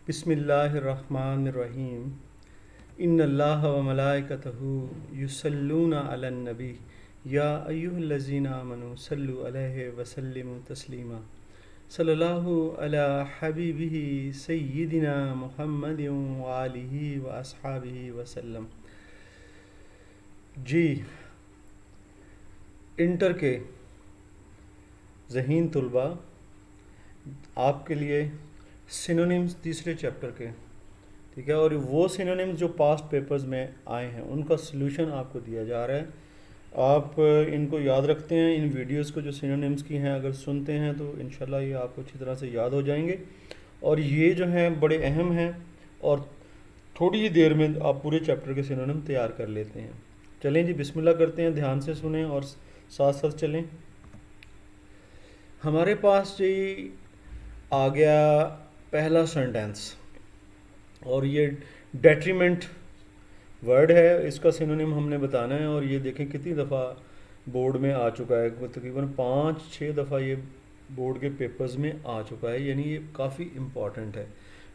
बिस्मिल्लाहिर्रहमानिर्रहीम। इन्नल्लाह व मलाइकतहु युसल्लूना अलन नबी या अय्युहल्लज़ीना आमनू सल्लु अलैहि व सल्लिमु तस्लीमा। सल्लल्लाहु अला हबीबिही सय्यिदिना मुहम्मदिन व आलिहि व अस्हाबिहि वसल्लम। जी, इंटर के ज़हीन तुलबा आपके लिए सिनोनिम्स तीसरे चैप्टर के, ठीक है, और वो सिनोनिम्स जो पास्ट पेपर्स में आए हैं उनका सलूशन आपको दिया जा रहा है। आप इनको याद रखते हैं, इन वीडियोस को जो सिनोनिम्स की हैं अगर सुनते हैं तो इंशाल्लाह ये आपको अच्छी तरह से याद हो जाएंगे और ये जो हैं बड़े अहम हैं और थोड़ी ही देर में आप पूरे चैप्टर के सिनोनिम तैयार कर लेते हैं। चलें जी, बिस्मिल्लाह करते हैं, ध्यान से सुने और साथ साथ चलें। हमारे पास जी आ गया पहला सेंटेंस और ये डेट्रीमेंट वर्ड है, इसका सिनोनिम हमने बताना है और ये देखें कितनी दफ़ा बोर्ड में आ चुका है, तकरीबन 5-6 दफ़ा ये बोर्ड के पेपर्स में आ चुका है, यानी ये काफ़ी इम्पॉर्टेंट है।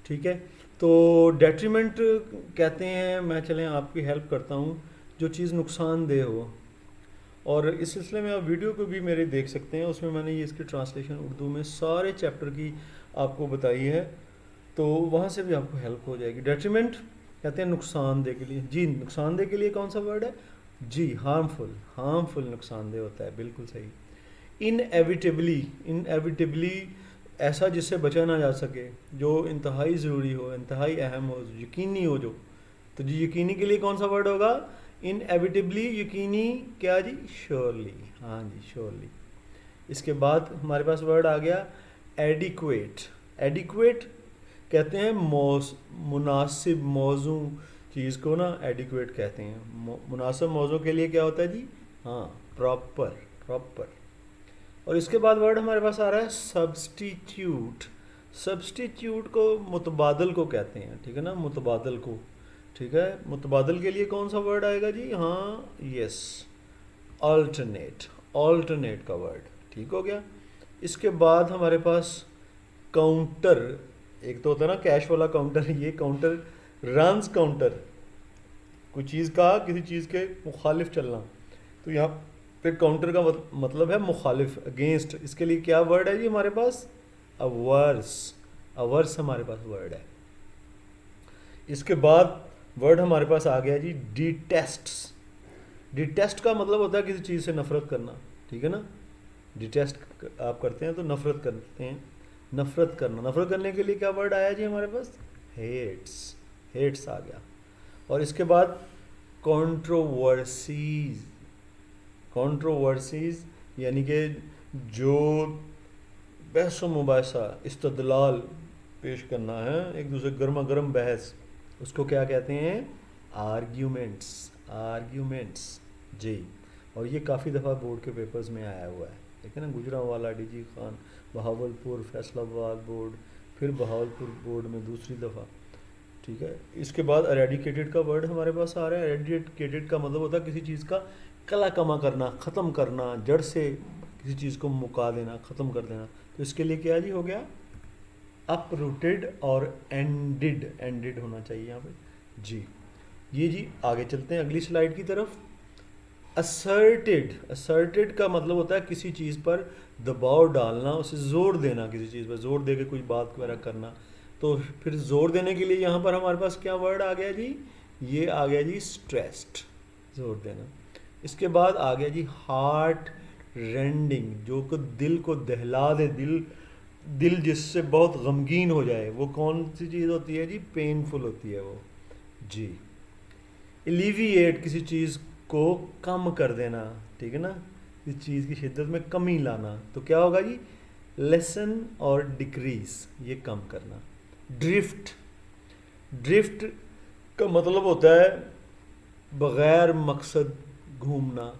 ठीक है, तो डेट्रीमेंट कहते हैं, मैं चलें आपकी हेल्प करता हूँ, जो चीज़ नुकसानदेह हो। और इस सिलसिले में आप वीडियो को भी मेरे देख सकते हैं, उसमें मैंने ये इसकी ट्रांसलेशन उर्दू में सारे चैप्टर की आपको बताई है, तो वहाँ से भी आपको हेल्प हो जाएगी। डेट्रीमेंट कहते हैं नुकसानदेह के लिए। जी, नुकसानदेह के लिए कौन सा वर्ड है जी? हार्मफुल। हार्मफुल नुकसानदेह होता है, बिल्कुल सही। इनएविटेबली ऐसा जिससे बचा ना जा सके, जो इंतहाई ज़रूरी हो, इंतहाई अहम हो, यकीनी हो जो, तो जी यकीनी के लिए कौन सा वर्ड होगा? इनएविटेबली, यकीनी, क्या जी? श्योरली। हाँ जी, श्योरली। इसके बाद हमारे पास वर्ड आ गया एडिक्वेट। एडिक्वेट कहते हैं मुनासिब मौजू चीज़ को ना एडिक्वेट कहते हैं। मुनासिब मौजू के लिए क्या होता है जी? हाँ, प्रॉपर। प्रॉपर। और इसके बाद वर्ड हमारे पास आ रहा है सब्स्टिट्यूट। सब्स्टिट्यूट को मुतबादल को कहते हैं, ठीक है ना, मुतबादल को। ठीक है, मुतबादल के लिए कौन सा वर्ड आएगा जी? हाँ, यस, अल्टरनेट। अल्टरनेट का वर्ड, ठीक हो गया। इसके बाद हमारे पास काउंटर। एक तो होता है ना कैश वाला काउंटर, ये काउंटर रन्स काउंटर, कोई चीज़ का किसी चीज़ के मुखालिफ चलना, तो यहाँ पे काउंटर का मतलब है मुखालिफ, अगेंस्ट। इसके लिए क्या वर्ड है जी हमारे पास? अवर्स। अवर्स हमारे पास वर्ड है। इसके बाद वर्ड हमारे पास आ गया जी डिटेस्ट्स। डिटेस्ट का मतलब होता है किसी चीज़ से नफरत करना, ठीक है ना। डिटेस्ट आप करते हैं तो नफरत करते हैं, नफरत करना। नफरत करने के लिए क्या वर्ड आया जी हमारे पास? हेट्स। हेट्स आ गया। और इसके बाद कंट्रोवर्सीज। कंट्रोवर्सीज यानी कि जो बहस मुबासा, इस्तदलाल पेश करना है, एक दूसरे गर्मा गर्म बहस, उसको क्या कहते हैं? आर्ग्यूमेंट्स। आर्ग्यूमेंट्स जी। और ये काफ़ी दफ़ा बोर्ड के पेपर्स में आया हुआ है, ठीक है ना। गुजरांवाला, डीजी खान, बहावलपुर, फैसलाबाद बोर्ड, फिर बहावलपुर बोर्ड में दूसरी दफ़ा, ठीक है। इसके बाद एरेडिकेटेड का वर्ड हमारे पास आ रहा है। एरेडिकेटेड का मतलब होता है किसी चीज़ का कला कमा करना, ख़त्म करना, जड़ से किसी चीज़ को मुका देना, ख़त्म कर देना। तो इसके लिए क्या जी हो गया? अपरूटेड और एंडेड। एंडेड होना चाहिए यहाँ पे जी। ये जी आगे चलते हैं अगली स्लाइड की तरफ। असर्टेड। असर्टेड का मतलब होता है किसी चीज़ पर दबाव डालना, उसे ज़ोर देना, किसी चीज़ पर ज़ोर दे के कोई बात वगैरह करना। तो फिर ज़ोर देने के लिए यहाँ पर हमारे पास क्या वर्ड आ गया जी? ये आ गया जी स्ट्रेस्ड, ज़ोर देना। इसके बाद आ गया जी हार्ट रेंडिंग, जो को दिल को दहला दे, दिल जिससे बहुत गमगीन हो जाए, वो कौन सी चीज़ होती है जी? पेनफुल होती है वो जी। एलिविएट, किसी चीज़ को कम कर देना, ठीक है ना, इस चीज़ की शिद्दत में कमी लाना, तो क्या होगा जी? लेसन और डिक्रीज, ये कम करना। ड्रिफ्ट। ड्रिफ्ट का मतलब होता है बग़ैर मकसद घूमना,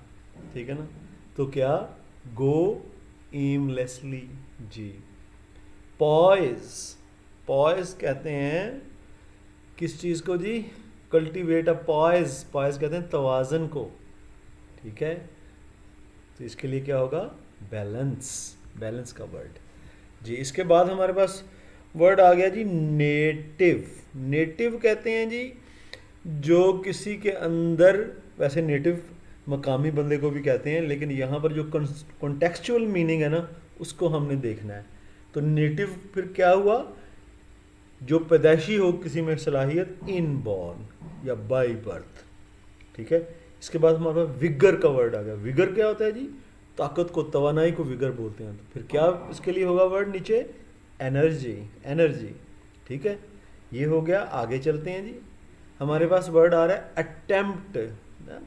ठीक है ना, तो क्या? गो एमलेसली जी। पॉइज। पॉइज कहते हैं किस चीज़ को जी? कल्टीवेट अ पॉइज। पॉइज कहते हैं तवाज़न को, ठीक है। तो इसके लिए क्या होगा? बैलेंस। बैलेंस का वर्ड जी। इसके बाद हमारे पास वर्ड आ गया जी नेटिव। नेटिव कहते हैं जी जो किसी के अंदर, वैसे नेटिव मकामी बंदे को भी कहते हैं, लेकिन यहाँ पर जो कॉन्टेक्चुअल मीनिंग है ना उसको हमने देखना है। तो नेटिव फिर क्या हुआ, जो पैदाइशी हो किसी में सलाहियत, इन बॉर्न या बाई बर्थ। ठीक है। इसके बाद हमारे पास विगर का वर्ड आ गया। विगर क्या होता है जी, ताकत को, तवानाई को विगर बोलते हैं। तो फिर क्या इसके लिए होगा वर्ड नीचे, एनर्जी। एनर्जी। ठीक है, ये हो गया। आगे चलते हैं जी, हमारे पास वर्ड आ रहा है अटेम्प्ट।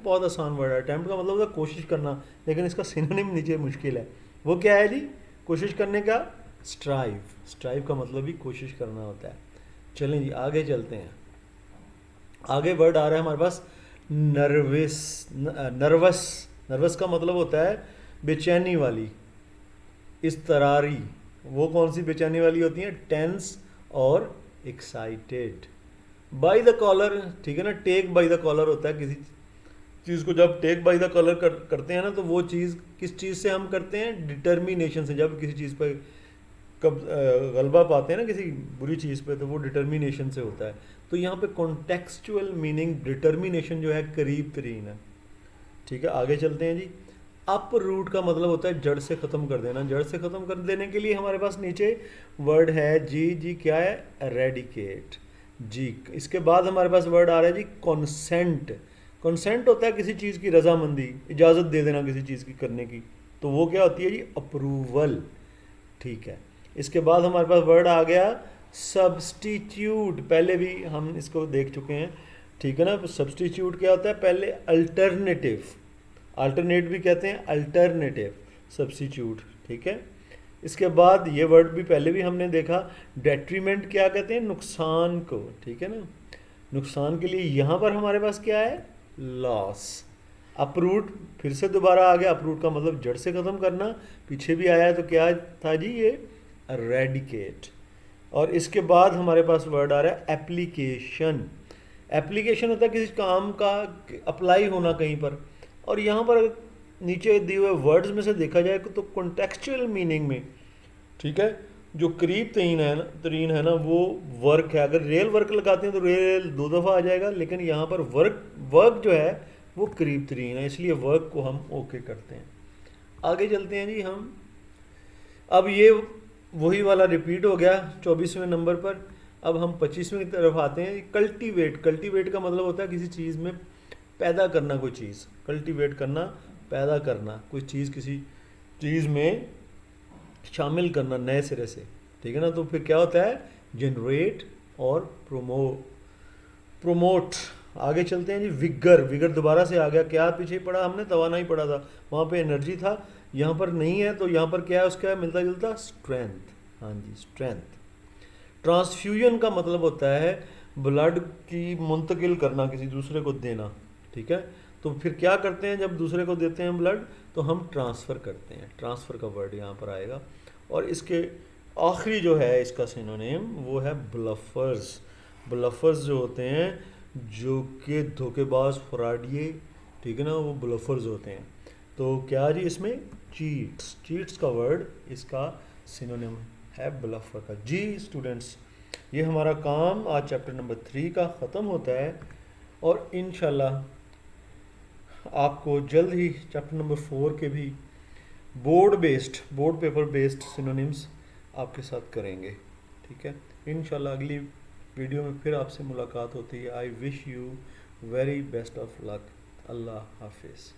बहुत आसान वर्ड है। अटेम्प्ट का मतलब होता है कोशिश करना, लेकिन इसका सिनोनिम नीचे मुश्किल है। वो क्या है जी, कोशिश करने का, स्ट्राइव। स्ट्राइव का मतलब भी कोशिश करना होता है। चलें जी आगे चलते हैं। आगे वर्ड आ रहा है हमारे पास नर्वस। नर्वस। नर्वस का मतलब होता है बेचैनी वाली, इस्तरारी। वो कौन सी बेचैनी वाली होती है, टेंस और एक्साइटेड। बाय द कॉलर, ठीक है ना, टेक बाय द कॉलर होता है किसी चीज़ को जब टेक बाय द कॉलर करते हैं ना, तो वो चीज़ किस चीज़ से हम करते हैं, डिटर्मिनेशन से। जब किसी चीज़ पर कब गलबा पाते हैं ना किसी बुरी चीज़ पे, तो वो डिटर्मिनेशन से होता है। तो यहाँ पे कॉन्टेक्चुअल मीनिंग डिटर्मिनेशन जो है करीब तरीन है। ठीक है, आगे चलते हैं जी। अप रूट का मतलब होता है जड़ से ख़त्म कर देना। जड़ से ख़त्म कर देने के लिए हमारे पास नीचे वर्ड है जी। जी क्या है, एरेडिकेट। जी। इसके बाद हमारे पास वर्ड आ रहा है जी कॉन्सेंट। कॉन्सेंट होता है किसी चीज़ की रजामंदी, इजाज़त दे देना किसी चीज़ की करने की। तो वो क्या होती है जी, अप्रूवल। ठीक है। इसके बाद हमारे पास वर्ड आ गया सब्स्टिट्यूट। पहले भी हम इसको देख चुके हैं, ठीक है ना। सब्स्टिट्यूट क्या होता है, पहले अल्टरनेटिव, अल्टरनेट भी कहते हैं, अल्टरनेटिव सब्स्टिट्यूट। ठीक है। इसके बाद ये वर्ड भी पहले भी हमने देखा, डेट्रीमेंट क्या कहते हैं, नुकसान को। ठीक है ना, नुकसान के लिए यहाँ पर हमारे पास क्या है, लॉस। अपरूट फिर से दोबारा आ गया। अपरूट का मतलब जड़ से ख़त्म करना, पीछे भी आया है। तो क्या था जी, ये रेडिकेट। और इसके बाद हमारे पास वर्ड आ रहा है एप्लीकेशन। एप्लीकेशन होता है किसी काम का अप्लाई होना कहीं पर। और यहाँ पर नीचे दिए हुए वर्ड्स में से देखा जाए तो कॉन्टेक्चुअल मीनिंग में, ठीक है, जो करीब तरीन है ना वो वर्क है। अगर रियल वर्क लगाते हैं तो रियल दो दफ़ा आ जाएगा, लेकिन यहाँ पर वर्क जो है वो करीब तरीन है, इसलिए वर्क को हम ओके करते हैं। आगे चलते हैं जी हम। अब ये वही वाला रिपीट हो गया 24वें नंबर पर। अब हम 25वें की तरफ आते हैं। कल्टीवेट। कल्टीवेट का मतलब होता है किसी चीज़ में पैदा करना कोई चीज़। कल्टीवेट करना, पैदा करना कोई चीज़, किसी चीज़ में शामिल करना नए सिरे से। ठीक है ना। तो फिर क्या होता है, जनरेट और प्रोमोट। आगे चलते हैं जी। विगर। विगर दोबारा से आ गया। क्या पीछे पढ़ा हमने, तवानाई पढ़ा था, वहाँ पे एनर्जी था, यहाँ पर नहीं है। तो यहाँ पर क्या है, उसका मिलता जुलता स्ट्रेंथ। हाँ जी, स्ट्रेंथ। ट्रांसफ्यूजन का मतलब होता है ब्लड की मुंतकिल करना, किसी दूसरे को देना। ठीक है। तो फिर क्या करते हैं, जब दूसरे को देते हैं ब्लड, तो हम ट्रांसफ़र करते हैं। ट्रांसफ़र का वर्ड यहाँ पर आएगा। और इसके आखिरी जो है इसका सिनोनिम वो है ब्लफर्स। ब्लफर्स जो होते हैं, जो कि धोखेबाज, फ्रॉडिये, ठीक है ना, वो ब्लफर्स होते हैं। तो क्या जी, इसमें चीट्स। चीट्स का वर्ड इसका सिनोनिम है ब्लफर का। जी स्टूडेंट्स, ये हमारा काम आज चैप्टर नंबर 3 का ख़त्म होता है। और इंशाल्लाह आपको जल्द ही चैप्टर नंबर 4 के भी बोर्ड पेपर बेस्ड सिनोनिम्स आपके साथ करेंगे। ठीक है। इंशाल्लाह अगली वीडियो में फिर आपसे मुलाकात होती है। I wish you very best of luck. अल्लाह हाफिज़।